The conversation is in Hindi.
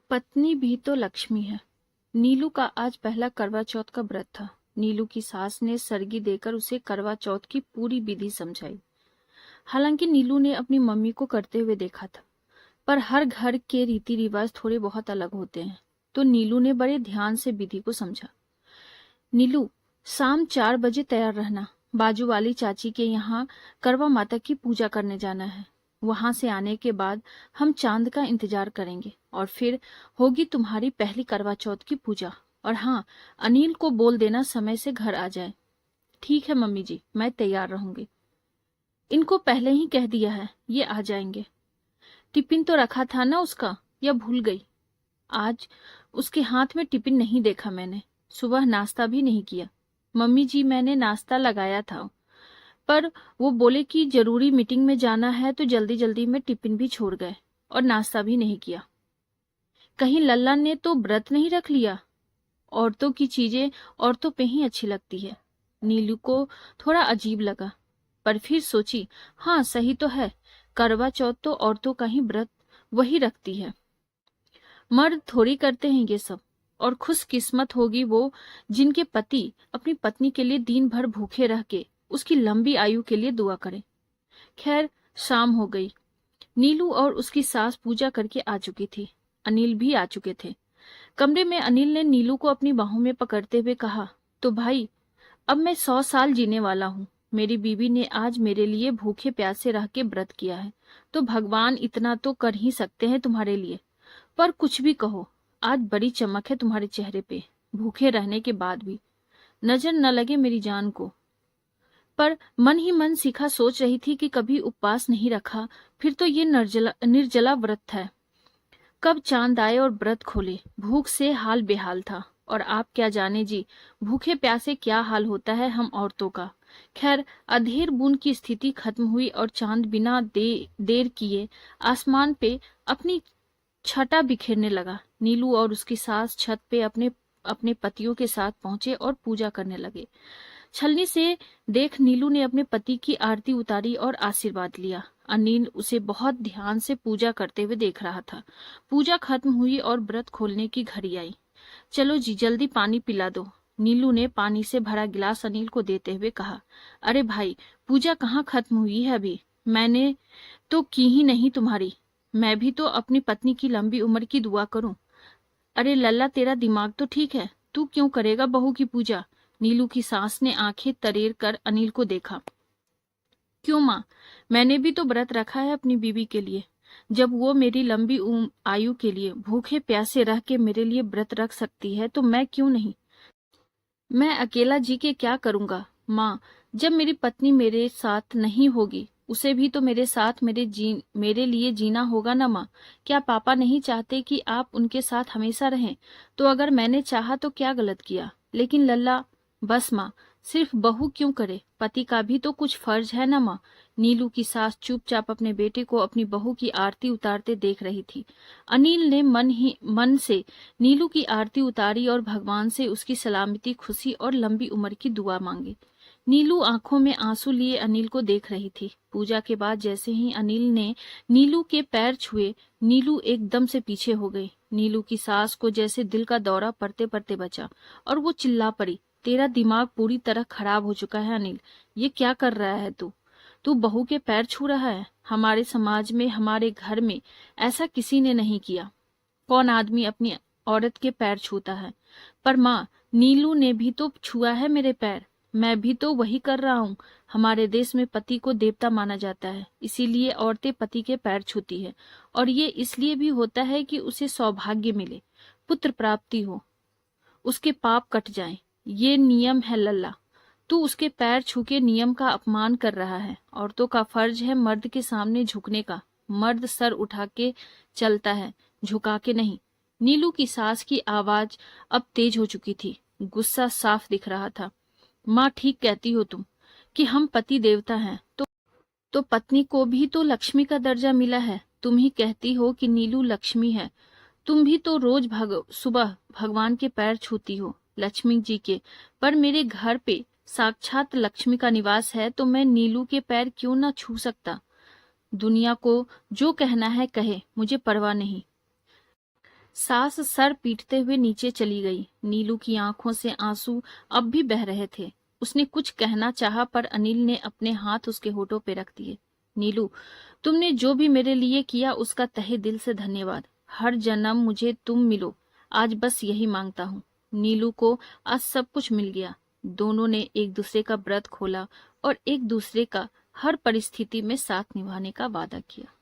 पत्नी भी तो लक्ष्मी है। नीलू का आज पहला करवा चौथ का व्रत था। नीलू की सास ने सरगी देकर उसे करवा चौथ की पूरी विधि समझाई। हालांकि नीलू ने अपनी मम्मी को करते हुए देखा था, पर हर घर के रीति रिवाज थोड़े बहुत अलग होते हैं, तो नीलू ने बड़े ध्यान से विधि को समझा। नीलू, शाम 4 बजे तैयार रहना। बाजू वाली चाची के यहाँ करवा माता की पूजा करने जाना है। वहां से आने के बाद हम चांद का इंतजार करेंगे और फिर होगी तुम्हारी पहली करवा चौथ की पूजा। और हाँ, अनिल को बोल देना समय से घर आ जाए। ठीक है मम्मी जी, मैं तैयार रहूंगी। इनको पहले ही कह दिया है, ये आ जाएंगे। टिफिन तो रखा था ना उसका, या भूल गई? आज उसके हाथ में टिफिन नहीं देखा मैंने। सुबह नाश्ता भी नहीं किया। मम्मी जी, मैंने नाश्ता लगाया था, पर वो बोले कि जरूरी मीटिंग में जाना है, तो जल्दी जल्दी में टिफिन भी छोड़ गए और नाश्ता भी नहीं किया। कहीं लल्ला ने तो व्रत नहीं रख लिया? औरतों की चीजें औरतों पे ही अच्छी लगती है। नीलू को थोड़ा अजीब लगा, पर फिर सोची, हाँ सही तो है, करवा चौथ तो औरतों का ही व्रत वही रखती है, मर्द थोड़ी करते हैं ये सब। और खुशकिस्मत होगी वो जिनके पति अपनी पत्नी के लिए दिन भर भूखे रह के उसकी लंबी आयु के लिए दुआ करें। खैर, शाम हो गई। नीलू और उसकी सास पूजा करके आ चुकी थी। अनिल भी आ चुके थे। कमरे में अनिल ने नीलू को अपनी बाहों में पकड़ते हुए कहा, तो भाई, अब मैं 100 साल जीने वाला हूँ। मेरी बीवी ने आज मेरे लिए भूखे प्यासे रह के व्रत किया है, तो भगवान इतना तो कर ही सकते हैं तुम्हारे लिए। पर कुछ भी कहो, आज बड़ी चमक है तुम्हारे चेहरे पे, भूखे रहने के बाद भी। नजर न लगे मेरी जान को। पर मन ही मन सीखा सोच रही थी कि कभी उपवास नहीं रखा, फिर तो ये निर्जला व्रत है। कब चांद आए और व्रत खोले, भूख से हाल बेहाल था। और आप क्या जाने जी, भूखे प्यासे क्या हाल होता है हम औरतों का। खैर, अधेर बूंद की स्थिति खत्म हुई और चांद बिना देर किए आसमान पे अपनी छटा बिखेरने लगा। नीलू और उसकी सास छत पे अपने अपने पतियों के साथ पहुंचे और पूजा करने लगे। छलनी से देख नीलू ने अपने पति की आरती उतारी और आशीर्वाद लिया। अनिल उसे बहुत ध्यान से पूजा करते हुए देख रहा था। पूजा खत्म हुई और व्रत खोलने की घड़ी आई। चलो जी, जल्दी पानी पिला दो। नीलू ने पानी से भरा गिलास अनिल को देते हुए कहा। अरे भाई, पूजा कहाँ खत्म हुई है अभी? मैंने तो की ही नहीं तुम्हारी। मैं भी तो अपनी पत्नी की लंबी उम्र की दुआ करूं। अरे लल्ला, तेरा दिमाग तो ठीक है, तू क्यों करेगा बहू की पूजा? नीलू की सास ने आंखें तरेर कर अनिल को देखा। क्यों माँ, मैंने भी तो व्रत रखा है अपनी बीवी के लिए। जब वो मेरी लंबी आयु के लिए भूखे प्यासे रह के मेरे लिए व्रत रख सकती है, तो मैं क्यों नहीं? मैं अकेला जी के क्या करूंगा माँ? जब मेरी पत्नी मेरे साथ नहीं होगी, उसे भी तो मेरे साथ मेरे लिए जीना होगा ना माँ। क्या पापा नहीं चाहते कि आप उनके साथ हमेशा रहें? तो अगर मैंने चाहा तो क्या गलत किया? लेकिन लल्ला, बस माँ, सिर्फ बहू क्यों करे, पति का भी तो कुछ फर्ज है ना माँ। नीलू की सास चुपचाप अपने बेटे को अपनी बहू की आरती उतारते देख रही थी। अनिल ने मन से नीलू की आरती उतारी और भगवान से उसकी सलामती, खुशी और लंबी उम्र की दुआ मांगी। नीलू आंखों में आंसू लिए अनिल को देख रही थी। पूजा के बाद जैसे ही अनिल ने नीलू के पैर छुए, नीलू एकदम से पीछे हो गई। नीलू की सास को जैसे दिल का दौरा पड़ते पड़ते बचा और वो चिल्ला पड़ी, तेरा दिमाग पूरी तरह खराब हो चुका है अनिल। ये क्या कर रहा है तू? तू बहू के पैर छू रहा है? हमारे समाज में, हमारे घर में ऐसा किसी ने नहीं किया। कौन आदमी अपनी औरत के पैर छूता है? पर माँ, नीलू ने भी तो छुआ है मेरे पैर। मैं भी तो वही कर रहा हूँ। हमारे देश में पति को देवता माना जाता है, इसीलिए औरतें पति के पैर छूती है। और ये इसलिए भी होता है कि उसे सौभाग्य मिले, पुत्र प्राप्ति हो, उसके पाप कट जाएं। ये नियम है लल्ला। तू उसके पैर छू के नियम का अपमान कर रहा है। औरतों का फर्ज है मर्द के सामने झुकने का। मर्द सर उठा के चलता है, झुका के नहीं। नीलू की सास की आवाज अब तेज हो चुकी थी, गुस्सा साफ दिख रहा था। माँ, ठीक कहती हो तुम कि हम पति देवता हैं, तो पत्नी को भी तो लक्ष्मी का दर्जा मिला है। तुम ही कहती हो कि नीलू लक्ष्मी है। तुम भी तो रोज सुबह भगवान के पैर छूती हो, लक्ष्मी जी के। पर मेरे घर पे साक्षात लक्ष्मी का निवास है, तो मैं नीलू के पैर क्यों ना छू सकता? दुनिया को जो कहना है कहे, मुझे परवाह नहीं। सास सर पीटते हुए नीचे चली गई। नीलू की आंखों से आंसू अब भी बह रहे थे। उसने कुछ कहना चाहा पर अनिल ने अपने हाथ उसके होठों पे रख दिए। नीलू, तुमने जो भी मेरे लिए किया उसका तहे दिल से धन्यवाद। हर जन्म मुझे तुम मिलो, आज बस यही मांगता हूँ। नीलू को आज सब कुछ मिल गया। दोनों ने एक दूसरे का व्रत खोला और एक दूसरे का हर परिस्थिति में साथ निभाने का वादा किया।